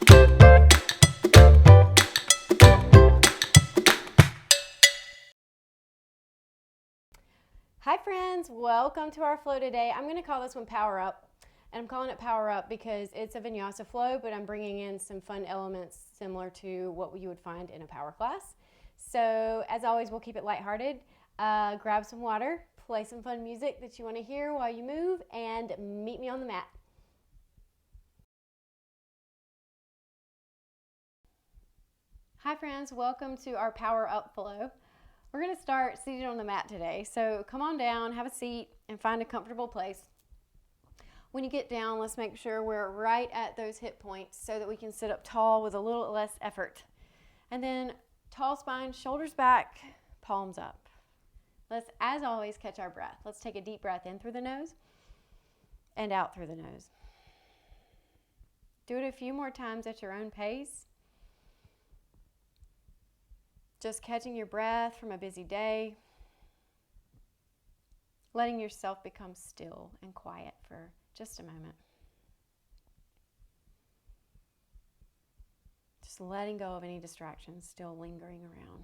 Hi friends, welcome to our flow today. I'm going to call this one Power Up, and I'm calling it Power Up because it's a Vinyasa flow, but I'm bringing in some fun elements similar to what you would find in a power class. So as always, we'll keep it lighthearted. Grab some water, play some fun music that you want to hear while you move, and meet me on the mat. Hi friends, welcome to our Power Up flow. We're going to start seated on the mat today. So come on down, have a seat, and find a comfortable place. When you get down, let's make sure we're right at those hip points so that we can sit up tall with a little less effort. And then tall spine, shoulders back, palms up. Let's, as always, catch our breath. Let's take a deep breath in through the nose and out through the nose. Do it a few more times at your own pace. Just catching your breath from a busy day. Letting yourself become still and quiet for just a moment. Just letting go of any distractions still lingering around.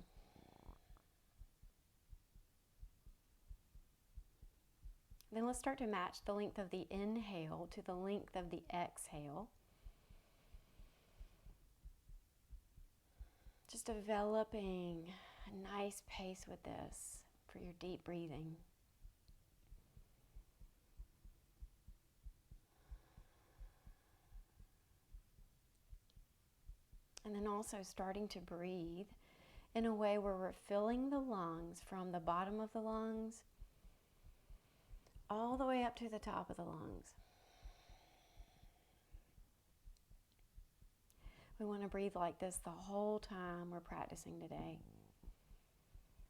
Then let's start to match the length of the inhale to the length of the exhale. Just developing a nice pace with this for your deep breathing. And then also starting to breathe in a way where we're filling the lungs from the bottom of the lungs all the way up to the top of the lungs. We want to breathe like this the whole time we're practicing today.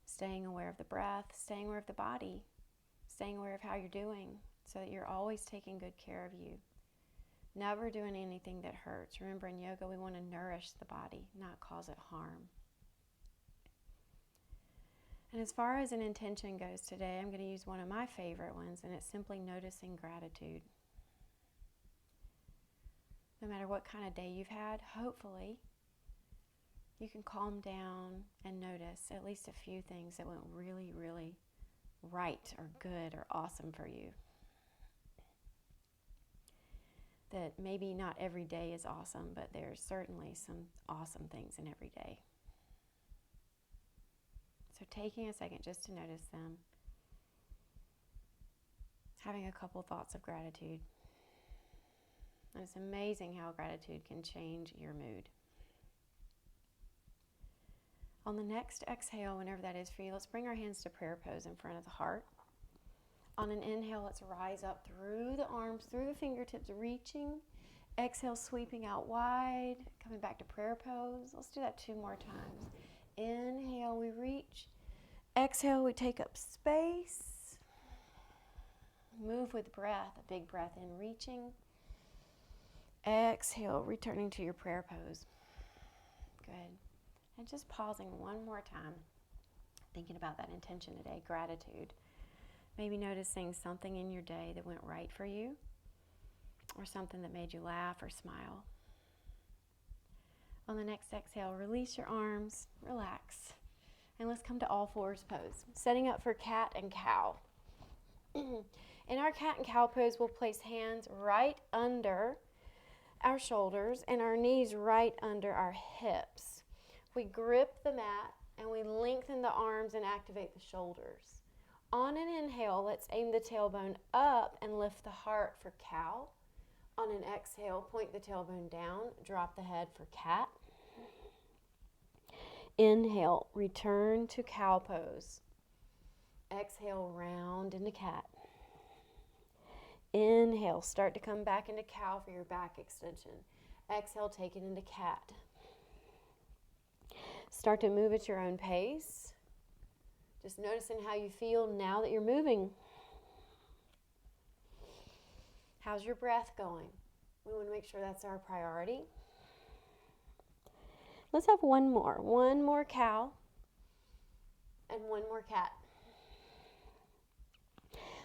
Staying aware of the breath, staying aware of the body, staying aware of how you're doing so that you're always taking good care of you. Never doing anything that hurts. Remember, in yoga, we want to nourish the body, not cause it harm. And as far as an intention goes today, I'm going to use one of my favorite ones, and it's simply noticing gratitude. No matter what kind of day you've had, hopefully you can calm down and notice at least a few things that went really, really right or good or awesome for you. That maybe not every day is awesome, but there's certainly some awesome things in every day. So taking a second just to notice them. Having a couple thoughts of gratitude. And it's amazing how gratitude can change your mood. On the next exhale, whenever that is for you, let's bring our hands to prayer pose in front of the heart. On an inhale, let's rise up through the arms, through the fingertips, reaching. Exhale, sweeping out wide, coming back to prayer pose. Let's do that 2 more times. Inhale, we reach. Exhale, we take up space. Move with breath, a big breath in, reaching. Exhale, returning to your prayer pose. Good. And just pausing one more time, thinking about that intention today, gratitude. Maybe noticing something in your day that went right for you, or something that made you laugh or smile. On the next exhale, release your arms, relax, and let's come to all fours pose, setting up for cat and cow. In our cat and cow pose, we'll place hands right under our shoulders and our knees right under our hips. We grip the mat and we lengthen the arms and activate the shoulders. On an inhale, let's aim the tailbone up and lift the heart for cow. On an exhale, point the tailbone down, drop the head for cat. Inhale, return to cow pose. Exhale, round into cat. Inhale, start to come back into cow for your back extension. Exhale, take it into cat. Start to move at your own pace. Just noticing how you feel now that you're moving. How's your breath going? We want to make sure that's our priority. Let's have one more cow and one more cat.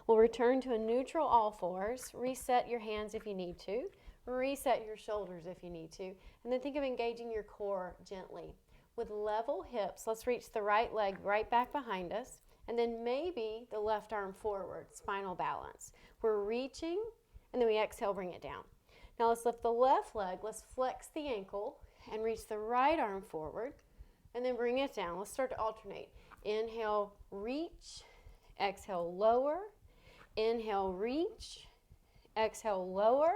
We'll return to a neutral all fours. Reset your hands if you need to. Reset your shoulders if you need to. And then think of engaging your core gently. With level hips, let's reach the right leg right back behind us. And then maybe the left arm forward, spinal balance. We're reaching, and then we exhale, bring it down. Now let's lift the left leg. Let's flex the ankle and reach the right arm forward. And then bring it down. Let's start to alternate. Inhale, reach. Exhale, lower. Inhale, reach. Exhale, lower.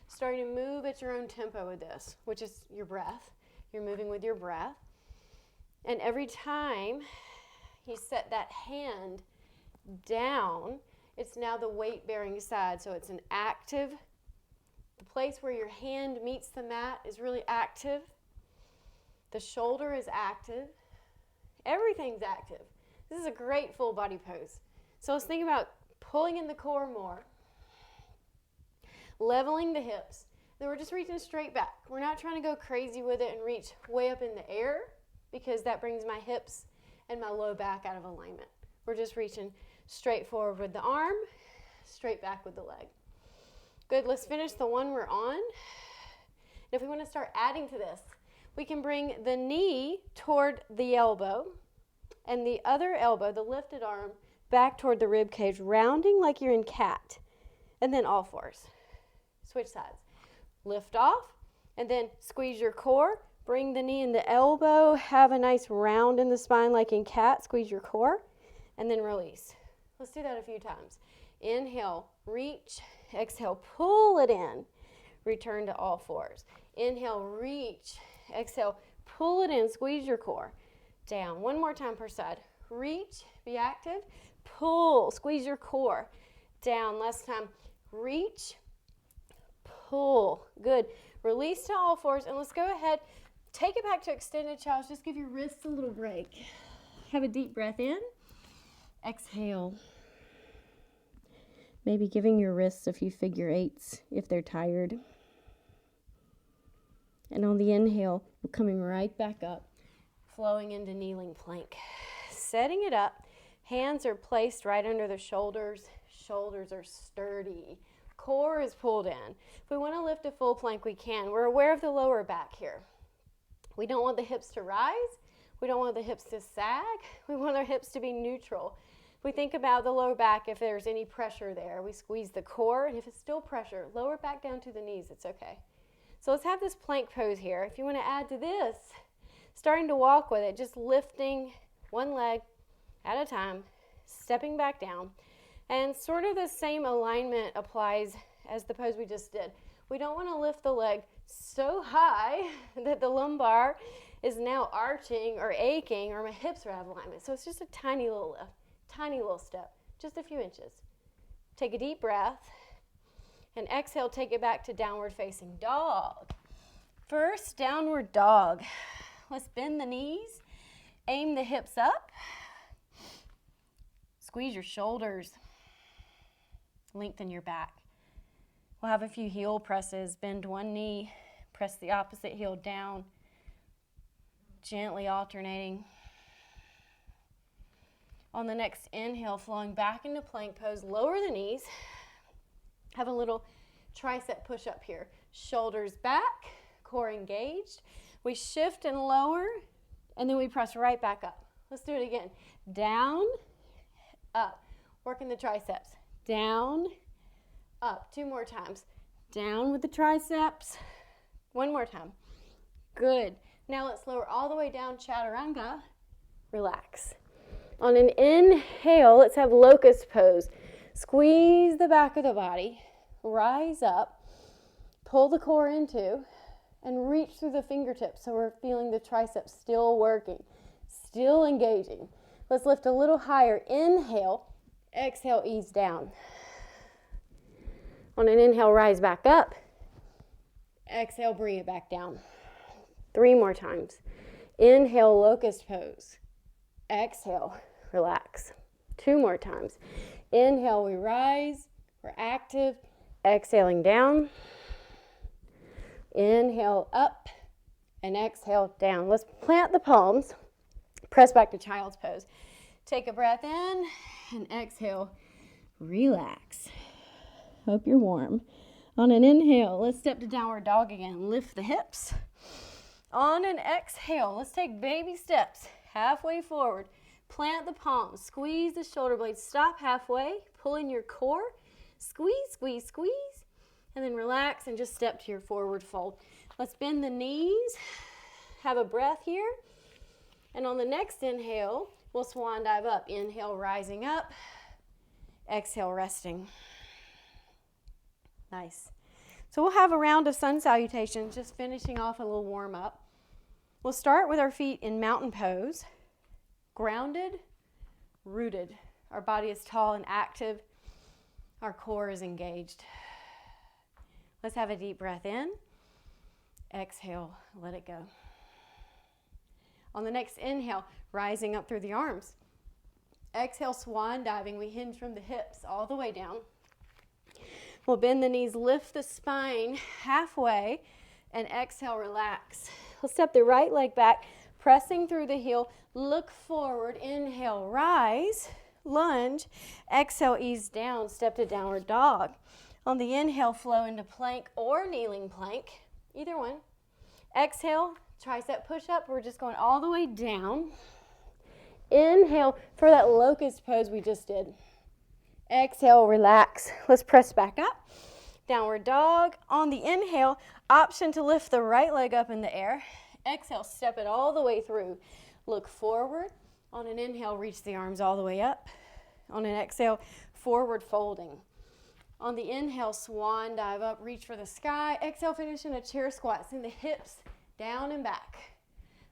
Starting to move at your own tempo with this, which is your breath. You're moving with your breath. And every time you set that hand down, it's now the weight-bearing side. So it's an active. The place where your hand meets the mat is really active. The shoulder is active. Everything's active. This is a great full body pose. So let's think about pulling in the core more. Leveling the hips. Then we're just reaching straight back. We're not trying to go crazy with it and reach way up in the air because that brings my hips and my low back out of alignment. We're just reaching straight forward with the arm, straight back with the leg. Good, let's finish the one we're on. And if we want to start adding to this, we can bring the knee toward the elbow and the other elbow, the lifted arm, back toward the rib cage, rounding like you're in cat, and then all fours. Switch sides. Lift off, and then squeeze your core. Bring the knee and the elbow. Have a nice round in the spine like in cat. Squeeze your core, and then release. Let's do that a few times. Inhale, reach. Exhale, pull it in. Return to all fours. Inhale, reach. Exhale, pull it in. Squeeze your core. Down. One more time per side. Reach, be active. Pull, squeeze your core. Down. Last time. Reach, pull. Good. Release to all fours, and let's go ahead. Take it back to extended child's. Just give your wrists a little break. Have a deep breath in. Exhale. Maybe giving your wrists a few figure eights if they're tired. And on the inhale, we're coming right back up, flowing into kneeling plank. Setting it up, hands are placed right under the shoulders. Shoulders are sturdy. Core is pulled in. If we want to lift a full plank, we can. We're aware of the lower back here. We don't want the hips to rise. We don't want the hips to sag. We want our hips to be neutral. If we think about the lower back, if there's any pressure there, we squeeze the core, and if it's still pressure, lower back down to the knees, it's okay. So let's have this plank pose here. If you want to add to this, starting to walk with it, just lifting one leg at a time, stepping back down, and sort of the same alignment applies as the pose we just did. We don't want to lift the leg so high that the lumbar is now arching or aching or my hips are out of alignment. So it's just a tiny little lift, tiny little step, just a few inches. Take a deep breath. And exhale, take it back to downward facing dog. First, downward dog. Let's bend the knees, aim the hips up, squeeze your shoulders, lengthen your back. We'll have a few heel presses. Bend one knee, press the opposite heel down, gently alternating. On the next inhale, flowing back into plank pose, lower the knees. Have a little tricep push up here. Shoulders back, core engaged. We shift and lower, and then we press right back up. Let's do it again. Down, up. Working the triceps. Down, up. 2 more times. Down with the triceps. 1 more time. Good. Now let's lower all the way down, chaturanga. Relax. On an inhale, let's have locust pose. Squeeze the back of the body, rise up, pull the core into, and reach through the fingertips so we're feeling the triceps still working, still engaging. Let's lift a little higher. Inhale, exhale, ease down. On an inhale, rise back up. Exhale, bring it back down. 3 more times. Inhale, locust pose. Exhale, relax. 2 more times. Inhale, we rise, we're active. Exhaling down. Inhale up and exhale down. Let's plant the palms. Press back to child's pose. Take a breath in and exhale. Relax. Hope you're warm. On an inhale, let's step to downward dog again. Lift the hips. On an exhale, let's take baby steps. Halfway forward. Plant the palms. Squeeze the shoulder blades. Stop halfway. Pull in your core. Squeeze, squeeze, squeeze. And then relax and just step to your forward fold. Let's bend the knees. Have a breath here. And on the next inhale, we'll swan dive up. Inhale, rising up. Exhale, resting. Nice. So we'll have a round of sun salutations, just finishing off a little warm up. We'll start with our feet in mountain pose. Grounded, rooted. Our body is tall and active. Our core is engaged. Let's have a deep breath in. Exhale, let it go. On the next inhale, rising up through the arms. Exhale, swan diving. We hinge from the hips all the way down. We'll bend the knees, lift the spine halfway, and exhale, relax. We'll step the right leg back, pressing through the heel. Look forward. Inhale, rise, lunge. Exhale, ease down, step to downward dog. On the inhale, flow into plank or kneeling plank, either one. Exhale, tricep push-up. We're just going all the way down. Inhale for that locust pose we just did. Exhale, relax. Let's press back up. Downward dog. On the inhale, option to lift the right leg up in the air. Exhale, step it all the way through. Look forward. On an inhale, reach the arms all the way up. On an exhale, forward folding. On the inhale, swan dive up, reach for the sky. Exhale, finish in a chair squat. Send the hips down and back.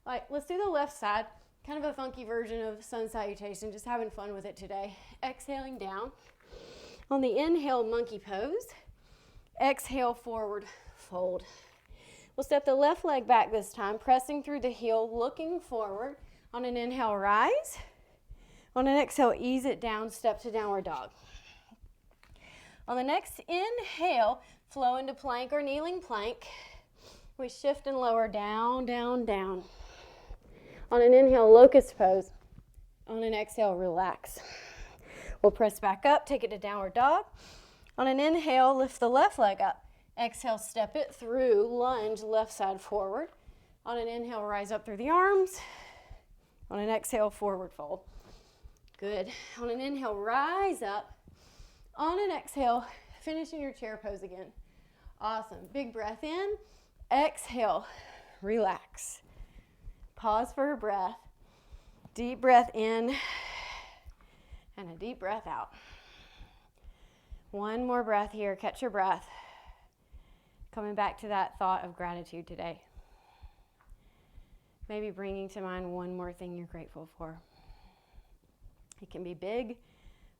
All right, let's do the left side. Kind of a funky version of sun salutation, just having fun with it today. Exhaling down. On the inhale, monkey pose. Exhale, forward fold. We'll step the left leg back this time, pressing through the heel, looking forward. On an inhale, rise. On an exhale, ease it down, step to downward dog. On the next inhale, flow into plank or kneeling plank. We shift and lower, down, down, down. On an inhale, locust pose. On an exhale, relax. We'll press back up, take it to downward dog. On an inhale, lift the left leg up. Exhale, step it through, lunge, left side forward. On an inhale, rise up through the arms. On an exhale, forward fold. Good. On an inhale, rise up. On an exhale, finish in your chair pose again. Awesome. Big breath in. Exhale, relax. Pause for a breath. Deep breath in and a deep breath out. One more breath here. Catch your breath. Coming back to that thought of gratitude today. Maybe bringing to mind one more thing you're grateful for. It can be big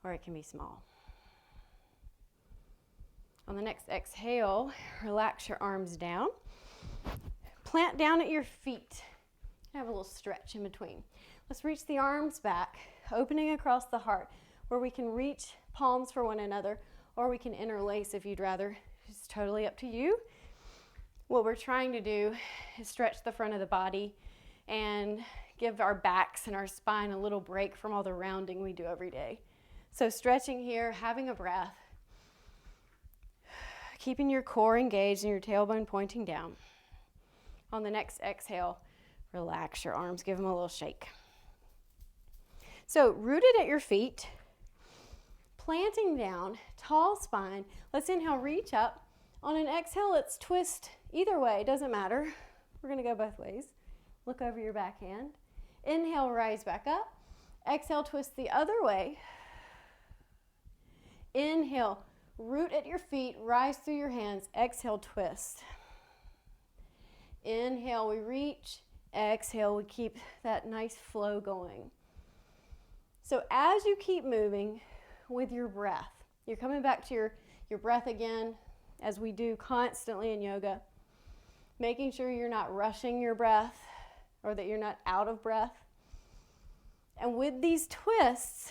or it can be small. On the next exhale, relax your arms down. Plant down at your feet. Have a little stretch in between. Let's reach the arms back, opening across the heart, where we can reach palms for one another, or we can interlace if you'd rather. It's totally up to you. What we're trying to do is stretch the front of the body and give our backs and our spine a little break from all the rounding we do every day. So stretching here, having a breath, keeping your core engaged and your tailbone pointing down. On the next exhale, relax your arms, give them a little shake. So rooted at your feet, planting down, tall spine. Let's inhale, reach up. On an exhale, let's twist either way, doesn't matter. We're gonna go both ways. Look over your backhand. Inhale, rise back up. Exhale, twist the other way. Inhale, root at your feet, rise through your hands. Exhale, twist. Inhale, we reach. Exhale, we keep that nice flow going. So as you keep moving with your breath, you're coming back to your breath again, as we do constantly in yoga, making sure you're not rushing your breath or that you're not out of breath. And with these twists,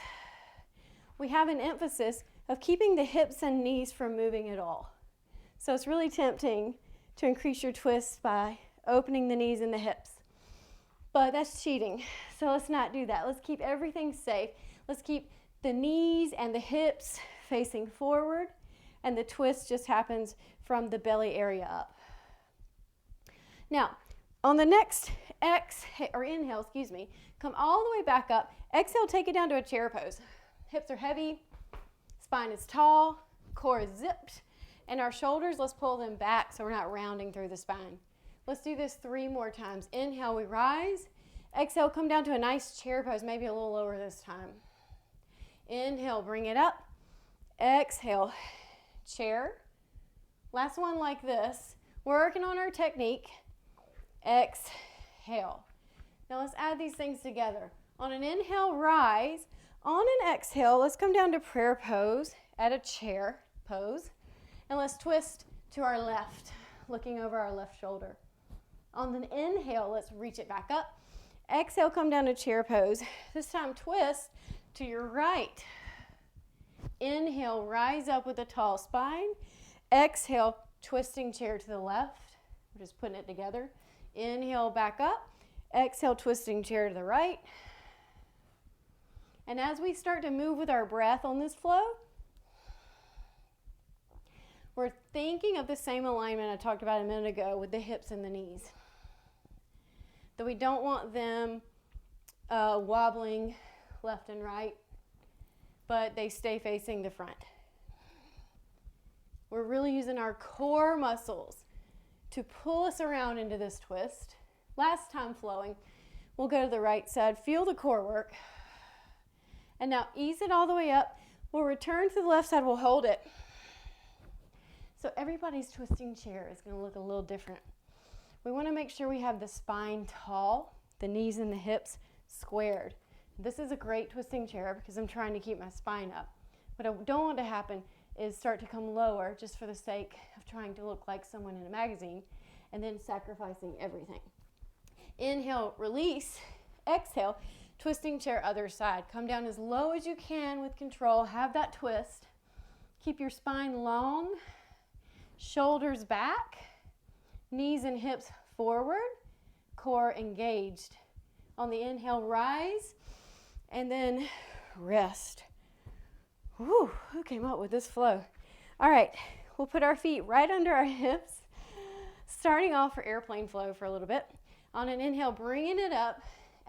we have an emphasis of keeping the hips and knees from moving at all. So it's really tempting to increase your twists by opening the knees and the hips. But that's cheating, so let's not do that. Let's keep everything safe. Let's keep the knees and the hips facing forward, and the twist just happens from the belly area up. Now, on the next inhale, come all the way back up. Exhale, take it down to a chair pose. Hips are heavy, spine is tall, core is zipped, and our shoulders, let's pull them back so we're not rounding through the spine. Let's do this 3 more times. Inhale, we rise. Exhale, come down to a nice chair pose, maybe a little lower this time. Inhale, bring it up. Exhale, chair. Last one like this. We're working on our technique. Exhale. Now let's add these things together. On an inhale, rise. On an exhale, let's come down to prayer pose at a chair pose. And let's twist to our left, looking over our left shoulder. On an inhale, let's reach it back up. Exhale, come down to chair pose. This time, twist to your right. Inhale, rise up with a tall spine. Exhale, twisting chair to the left. We're just putting it together. Inhale, back up. Exhale, twisting chair to the right. And as we start to move with our breath on this flow, we're thinking of the same alignment I talked about a minute ago with the hips and the knees. That we don't want them wobbling left and right, but they stay facing the front. We're really using our core muscles to pull us around into this twist. Last time flowing, we'll go to the right side, feel the core work. And now ease it all the way up. We'll return to the left side, we'll hold it. So everybody's twisting chair is gonna look a little different. We wanna make sure we have the spine tall, the knees and the hips squared. This is a great twisting chair because I'm trying to keep my spine up. What I don't want to happen is start to come lower just for the sake of trying to look like someone in a magazine and then sacrificing everything. Inhale, release. Exhale, twisting chair other side. Come down as low as you can with control. Have that twist. Keep your spine long, shoulders back, knees and hips forward, core engaged. On the inhale, rise, and then rest. Whew, who came up with this flow? All right, we'll put our feet right under our hips, starting off for airplane flow for a little bit. On an inhale, bringing it up.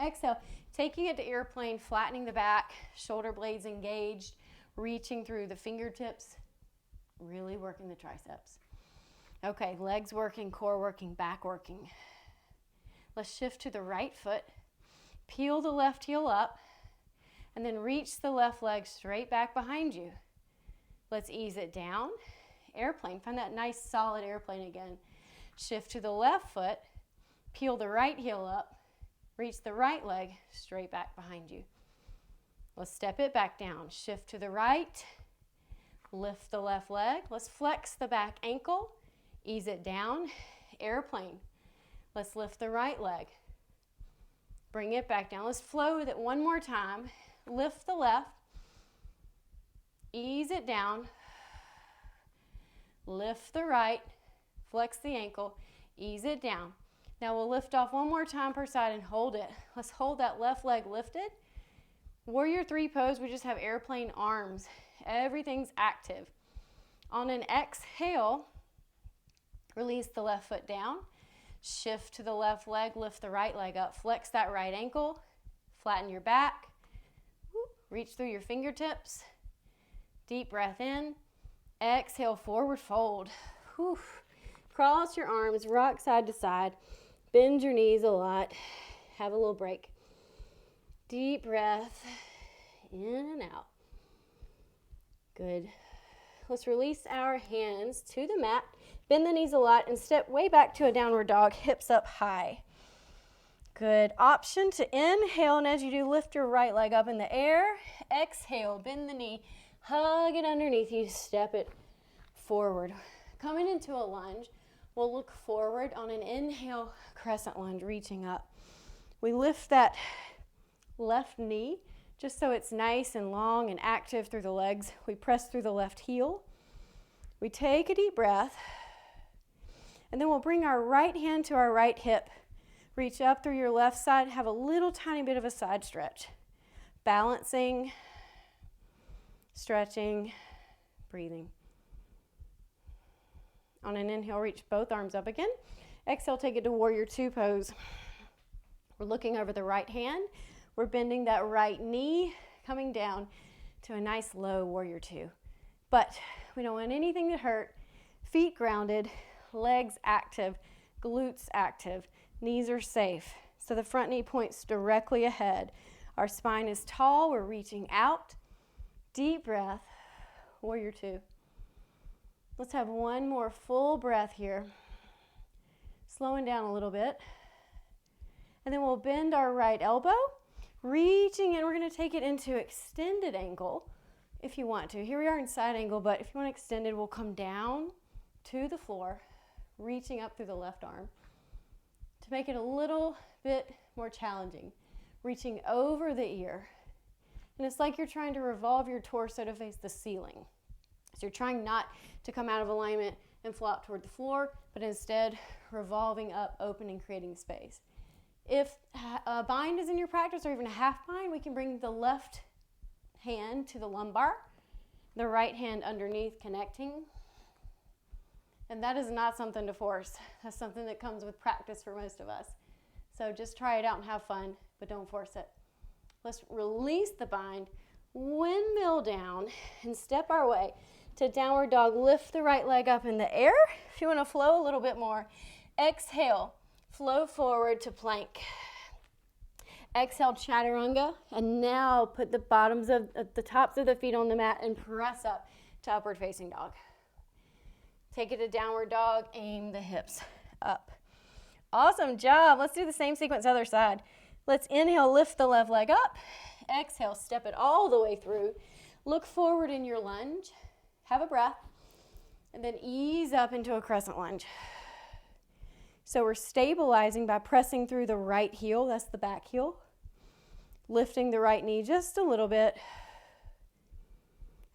Exhale, taking it to airplane, flattening the back, shoulder blades engaged, reaching through the fingertips, really working the triceps. Okay, legs working, core working, back working. Let's shift to the right foot, peel the left heel up, and then reach the left leg straight back behind you. Let's ease it down. Airplane, find that nice solid airplane again. Shift to the left foot, peel the right heel up, reach the right leg straight back behind you. Let's step it back down. Shift to the right, lift the left leg. Let's flex the back ankle, ease it down. Airplane. Let's lift the right leg. Bring it back down. Let's flow with it one more time. Lift the left, ease it down, lift the right, flex the ankle, ease it down. Now we'll lift off one more time per side and hold it. Let's hold that left leg lifted. Warrior 3 pose, we just have airplane arms. Everything's active. On an exhale, release the left foot down, shift to the left leg, lift the right leg up, flex that right ankle, flatten your back. Reach through your fingertips. Deep breath in. Exhale, forward fold. Whew. Cross your arms, rock side to side. Bend your knees a lot. Have a little break. Deep breath. In and out. Good. Let's release our hands to the mat. Bend the knees a lot and step way back to a downward dog, hips up high. Good. Option to inhale, and as you do, lift your right leg up in the air. Exhale, bend the knee, hug it underneath you, step it forward. Coming into a lunge, we'll look forward. On an inhale, crescent lunge, reaching up. We lift that left knee just so it's nice and long and active through the legs. We press through the left heel. We take a deep breath, and then we'll bring our right hand to our right hip. Reach up through your left side, have a little tiny bit of a side stretch. Balancing, stretching, breathing. On an inhale, reach both arms up again. Exhale, take it to warrior two pose. We're looking over the right hand. We're bending that right knee, coming down to a nice low warrior two. But we don't want anything to hurt. Feet grounded, legs active, glutes active, knees are safe. So the front knee points directly ahead. Our spine is tall, we're reaching out. Deep breath, warrior two. Let's have one more full breath here. Slowing down a little bit. And then we'll bend our right elbow, reaching in. We're going to take it into extended angle if you want to. Here we are in side angle, but if you want extended, we'll come down to the floor, reaching up through the left arm. To make it a little bit more challenging, reaching over the ear. And it's like you're trying to revolve your torso to face the ceiling. So you're trying not to come out of alignment and flop toward the floor, but instead revolving up, opening, creating space. If a bind is in your practice, or even a half bind, we can bring the left hand to the lumbar, the right hand underneath, connecting. And that is not something to force. That's something that comes with practice for most of us. So just try it out and have fun, but don't force it. Let's release the bind, windmill down, and step our way to downward dog. Lift the right leg up in the air. If you want to flow a little bit more, exhale, flow forward to plank. Exhale, chaturanga, and now put the tops of the feet on the mat and press up to upward facing dog. Take it to downward dog, aim the hips up. Awesome job. Let's do the same sequence other side. Let's inhale, lift the left leg up. Exhale, step it all the way through. Look forward in your lunge. Have a breath. And then ease up into a crescent lunge. So we're stabilizing by pressing through the right heel. That's the back heel. Lifting the right knee just a little bit.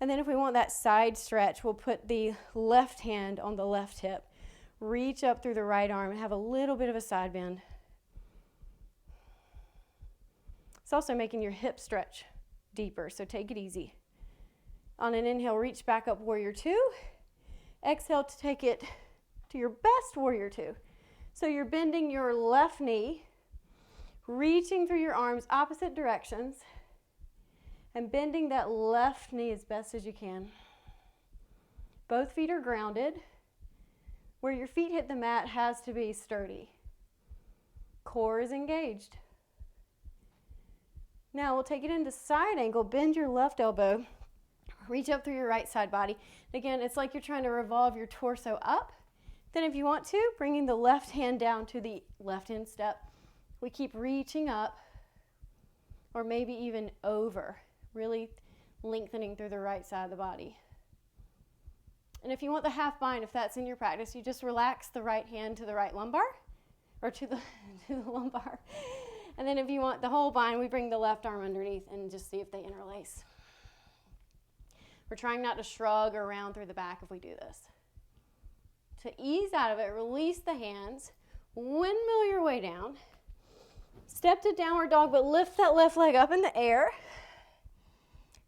And then if we want that side stretch, we'll put the left hand on the left hip. Reach up through the right arm and have a little bit of a side bend. It's also making your hip stretch deeper, so take it easy. On an inhale, reach back up, warrior two. Exhale to take it to your best warrior two. So you're bending your left knee, reaching through your arms opposite directions, and bending that left knee as best as you can. Both feet are grounded. Where your feet hit the mat has to be sturdy. Core is engaged. Now we'll take it into side angle. Bend your left elbow. Reach up through your right side body. Again, it's like you're trying to revolve your torso up. Then if you want to, bringing the left hand down to the left hand step. We keep reaching up, or maybe even over, really lengthening through the right side of the body. And if you want the half bind, if that's in your practice, you just relax the right hand to the right lumbar, or to the lumbar. And then if you want the whole bind, we bring the left arm underneath and just see if they interlace. We're trying not to shrug or round through the back if we do this. To ease out of it, release the hands, windmill your way down, step to downward dog, but lift that left leg up in the air.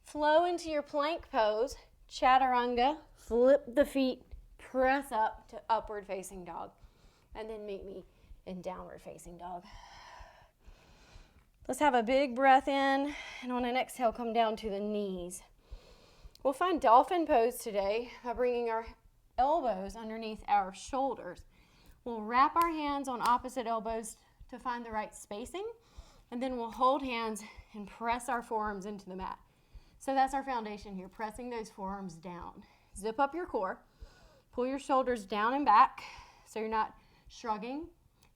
Flow into your plank pose, chaturanga, flip the feet, press up to upward facing dog, and then meet me in downward facing dog. Let's have a big breath in, and on an exhale, come down to the knees. We'll find dolphin pose today by bringing our elbows underneath our shoulders. We'll wrap our hands on opposite elbows to find the right spacing, and then we'll hold hands and press our forearms into the mat. So that's our foundation here, pressing those forearms down. Zip up your core, pull your shoulders down and back so you're not shrugging,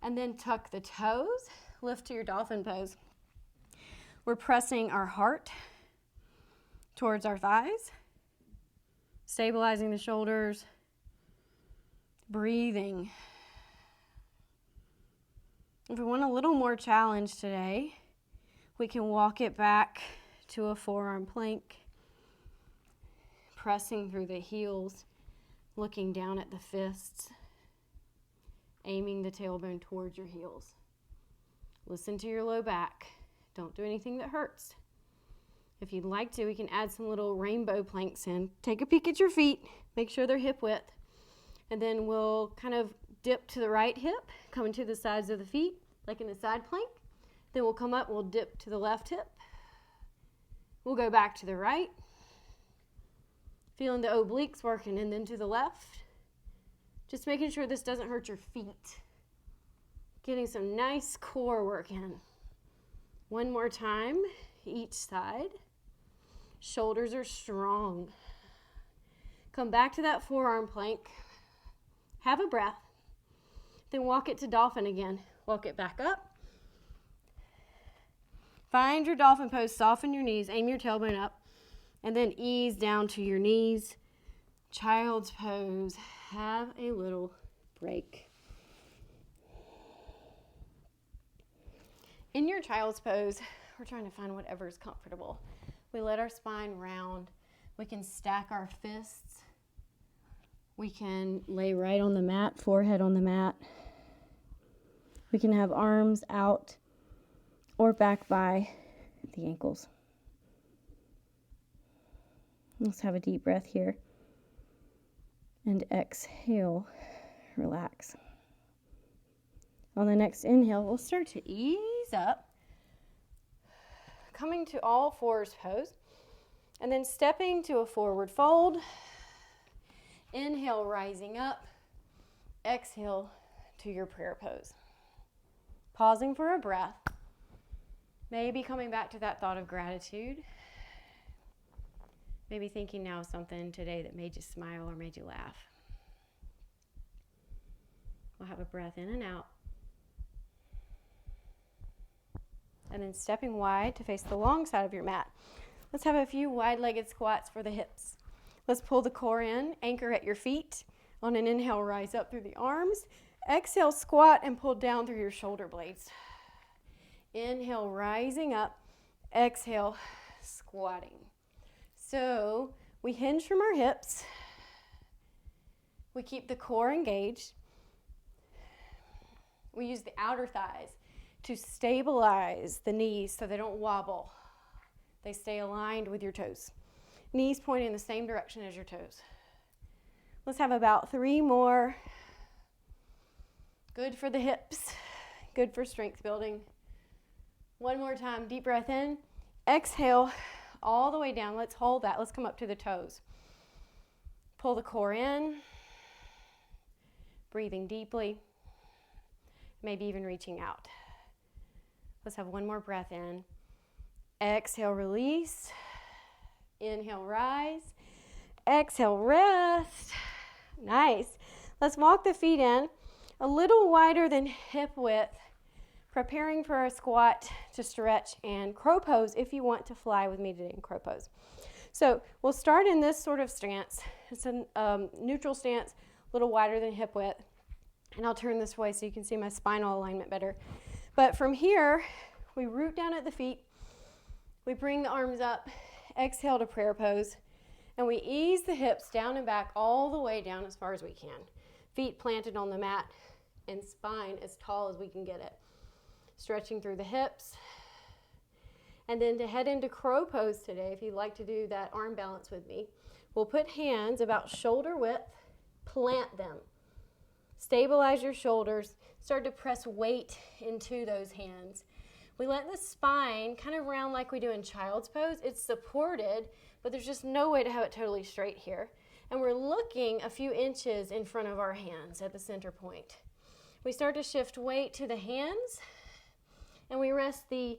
and then tuck the toes, lift to your dolphin pose. We're pressing our heart towards our thighs, stabilizing the shoulders, breathing. If we want a little more challenge today, we can walk it back to a forearm plank, pressing through the heels, looking down at the fists, aiming the tailbone towards your heels. Listen to your low back. Don't do anything that hurts. If you'd like to, we can add some little rainbow planks in. Take a peek at your feet. Make sure they're hip width. And then we'll kind of dip to the right hip, coming to the sides of the feet, like in the side plank. Then we'll come up, we'll dip to the left hip. We'll go back to the right, feeling the obliques working, and then to the left. Just making sure this doesn't hurt your feet. Getting some nice core work in. One more time, each side. Shoulders are strong. Come back to that forearm plank. Have a breath. Then walk it to dolphin again. Walk it back up. Find your dolphin pose, soften your knees, aim your tailbone up, and then ease down to your knees. Child's pose. Have a little break. In your child's pose, we're trying to find whatever is comfortable. We let our spine round. We can stack our fists. We can lay right on the mat, forehead on the mat. We can have arms out or back by the ankles. Let's have a deep breath here. And exhale, relax. On the next inhale, we'll start to ease up, coming to all fours pose, and then stepping to a forward fold. Inhale, rising up. Exhale to your prayer pose. Pausing for a breath. Maybe coming back to that thought of gratitude. Maybe thinking now of something today that made you smile or made you laugh. We'll have a breath in and out. And then stepping wide to face the long side of your mat. Let's have a few wide-legged squats for the hips. Let's pull the core in, anchor at your feet. On an inhale, rise up through the arms. Exhale, squat and pull down through your shoulder blades. Inhale, rising up. Exhale, squatting. So we hinge from our hips. We keep the core engaged. We use the outer thighs to stabilize the knees so they don't wobble. They stay aligned with your toes. Knees pointing in the same direction as your toes. Let's have about 3 more. Good for the hips. Good for strength building. One more time, deep breath in. Exhale all the way down. Let's hold that. Let's come up to the toes. Pull the core in. Breathing deeply. Maybe even reaching out. Let's have one more breath in. Exhale, release. Inhale, rise. Exhale, rest. Nice. Let's walk the feet in a little wider than hip width, preparing for a squat to stretch and crow pose if you want to fly with me today in crow pose. So we'll start in this sort of stance. It's a neutral stance, a little wider than hip width. And I'll turn this way so you can see my spinal alignment better. But from here, we root down at the feet. We bring the arms up, exhale to prayer pose, and we ease the hips down and back all the way down as far as we can. Feet planted on the mat and spine as tall as we can get it. Stretching through the hips. And then to head into crow pose today, if you'd like to do that arm balance with me, we'll put hands about shoulder width, plant them. Stabilize your shoulders, start to press weight into those hands. We let the spine kind of round like we do in child's pose. It's supported, but there's just no way to have it totally straight here. And we're looking a few inches in front of our hands at the center point. We start to shift weight to the hands, and we rest the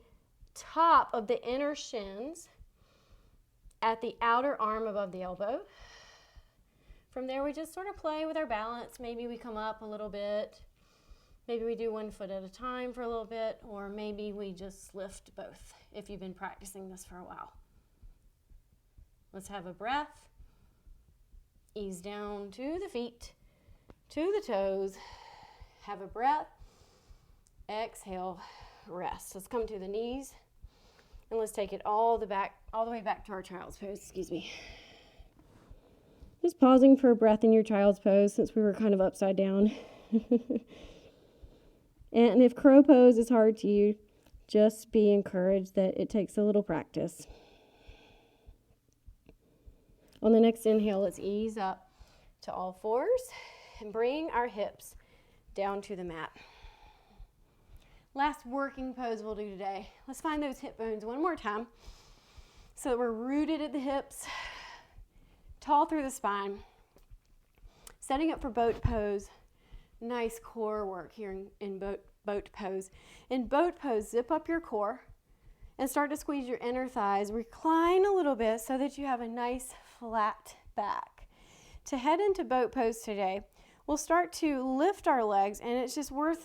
top of the inner shins at the outer arm above the elbow. From there, we just sort of play with our balance. Maybe we come up a little bit. Maybe we do one foot at a time for a little bit, or maybe we just lift both if you've been practicing this for a while. Let's have a breath. Ease down to the feet, to the toes. Have a breath. Exhale, rest. Let's come to the knees, and let's take it all the way back to our child's pose. Excuse me. Just pausing for a breath in your child's pose since we were kind of upside down. And if crow pose is hard to you, just be encouraged that it takes a little practice. On the next inhale, let's ease up to all fours. and bring our hips down to the mat. Last working pose we'll do today. Let's find those hip bones one more time so that we're rooted at the hips, tall through the spine. Setting up for boat pose. Nice core work here in boat pose. In boat pose, zip up your core and start to squeeze your inner thighs. Recline a little bit so that you have a nice flat back. To head into boat pose today, we'll start to lift our legs, and it's just worth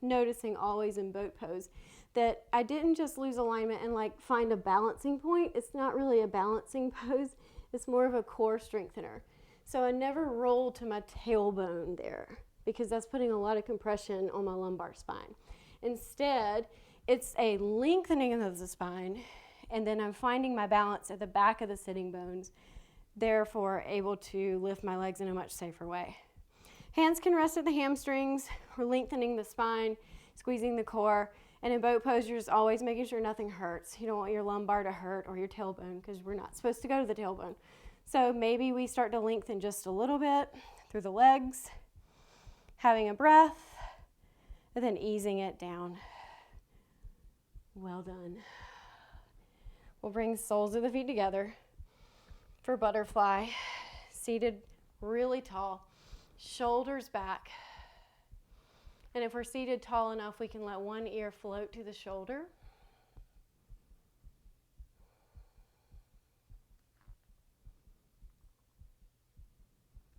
noticing always in boat pose that I didn't just lose alignment and like find a balancing point. It's not really a balancing pose. It's more of a core strengthener. So I never roll to my tailbone there because that's putting a lot of compression on my lumbar spine. Instead, it's a lengthening of the spine, and then I'm finding my balance at the back of the sitting bones, therefore able to lift my legs in a much safer way. Hands can rest at the hamstrings. We're lengthening the spine, squeezing the core. And in boat pose, you're just always making sure nothing hurts. You don't want your lumbar to hurt or your tailbone because we're not supposed to go to the tailbone. So maybe we start to lengthen just a little bit through the legs, having a breath, and then easing it down. Well done. We'll bring soles of the feet together for butterfly, seated really tall. Shoulders back. And if we're seated tall enough, we can let one ear float to the shoulder.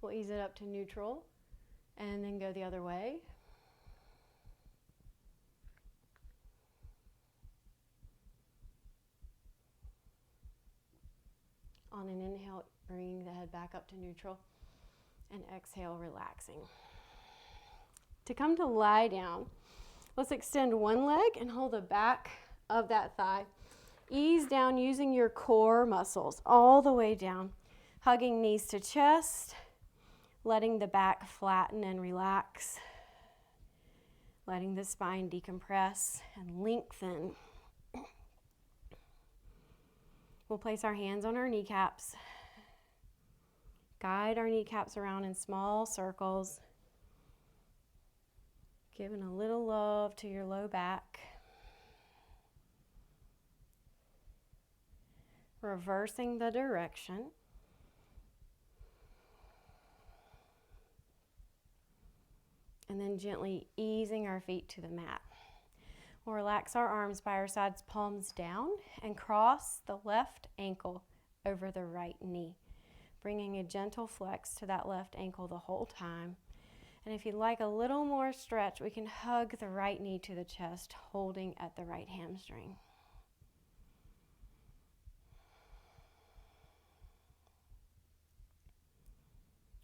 We'll ease it up to neutral and then go the other way. On an inhale, bringing the head back up to neutral. And exhale, relaxing. To come to lie down, let's extend one leg and hold the back of that thigh. Ease down using your core muscles all the way down, hugging knees to chest, letting the back flatten and relax, letting the spine decompress and lengthen. We'll place our hands on our kneecaps. Guide our kneecaps around in small circles, giving a little love to your low back. Reversing the direction. And then gently easing our feet to the mat. We'll relax our arms by our sides, palms down, and cross the left ankle over the right knee, bringing a gentle flex to that left ankle the whole time. And if you'd like a little more stretch, we can hug the right knee to the chest, holding at the right hamstring.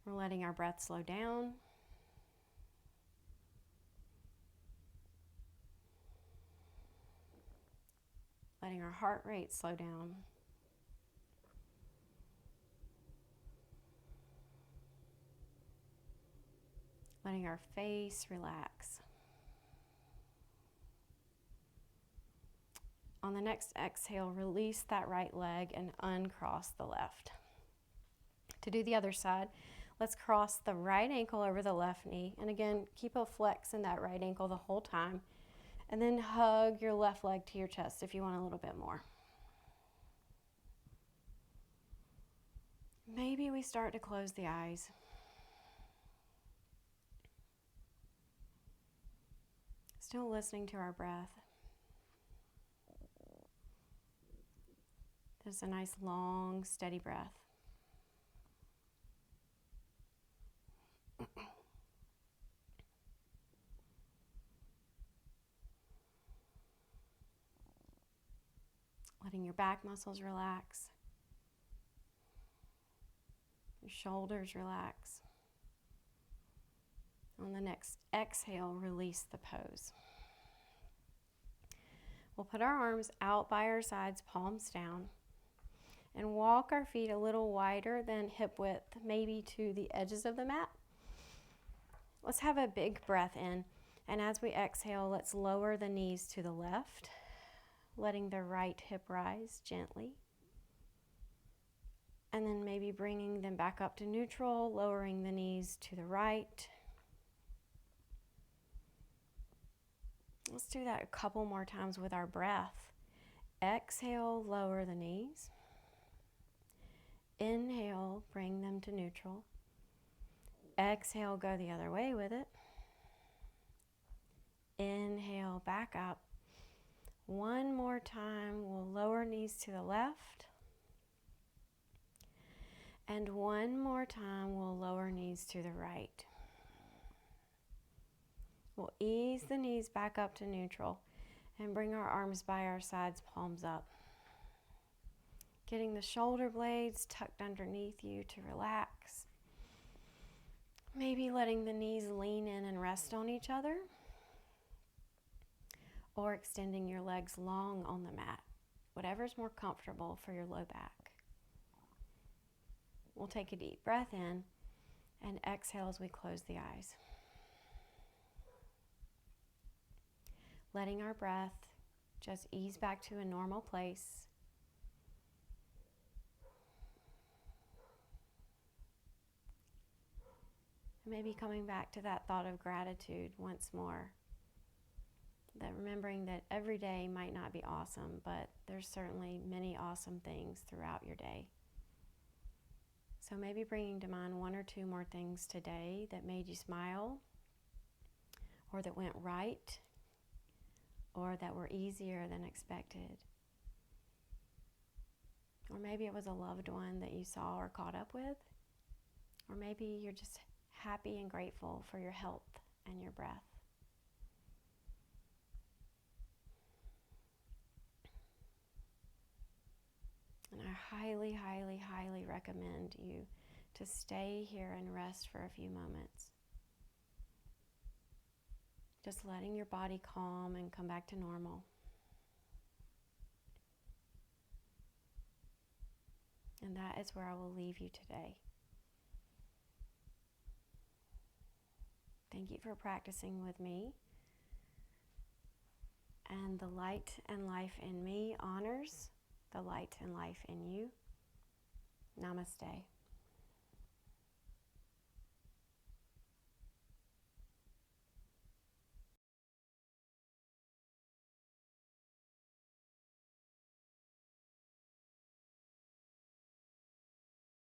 We're letting our breath slow down. Letting our heart rate slow down. Letting our face relax. On the next exhale, release that right leg and uncross the left. To do the other side, let's cross the right ankle over the left knee. And again, keep a flex in that right ankle the whole time. And then hug your left leg to your chest if you want a little bit more. Maybe we start to close the eyes. Still listening to our breath. Just a nice, long, steady breath. Letting your back muscles relax. Your shoulders relax. On the next exhale, release the pose. We'll put our arms out by our sides, palms down, and walk our feet a little wider than hip width, maybe to the edges of the mat. Let's have a big breath in, and as we exhale, let's lower the knees to the left, letting the right hip rise gently. And then maybe bringing them back up to neutral, lowering the knees to the right. Let's do that a couple more times with our breath. Exhale, lower the knees. Inhale, bring them to neutral. Exhale, go the other way with it. Inhale, back up. One more time, we'll lower knees to the left. And one more time, we'll lower knees to the right. We'll ease the knees back up to neutral and bring our arms by our sides, palms up. Getting the shoulder blades tucked underneath you to relax. Maybe letting the knees lean in and rest on each other. Or extending your legs long on the mat. Whatever's more comfortable for your low back. We'll take a deep breath in and exhale as we close the eyes. Letting our breath just ease back to a normal place. Maybe coming back to that thought of gratitude once more. That remembering that every day might not be awesome, but there's certainly many awesome things throughout your day. So maybe bringing to mind one or two more things today that made you smile, or that went right, or that were easier than expected. Or maybe it was a loved one that you saw or caught up with. Or maybe you're just happy and grateful for your health and your breath. And I highly, highly, highly recommend you to stay here and rest for a few moments. Just letting your body calm and come back to normal. And that is where I will leave you today. Thank you for practicing with me. And the light and life in me honors the light and life in you. Namaste.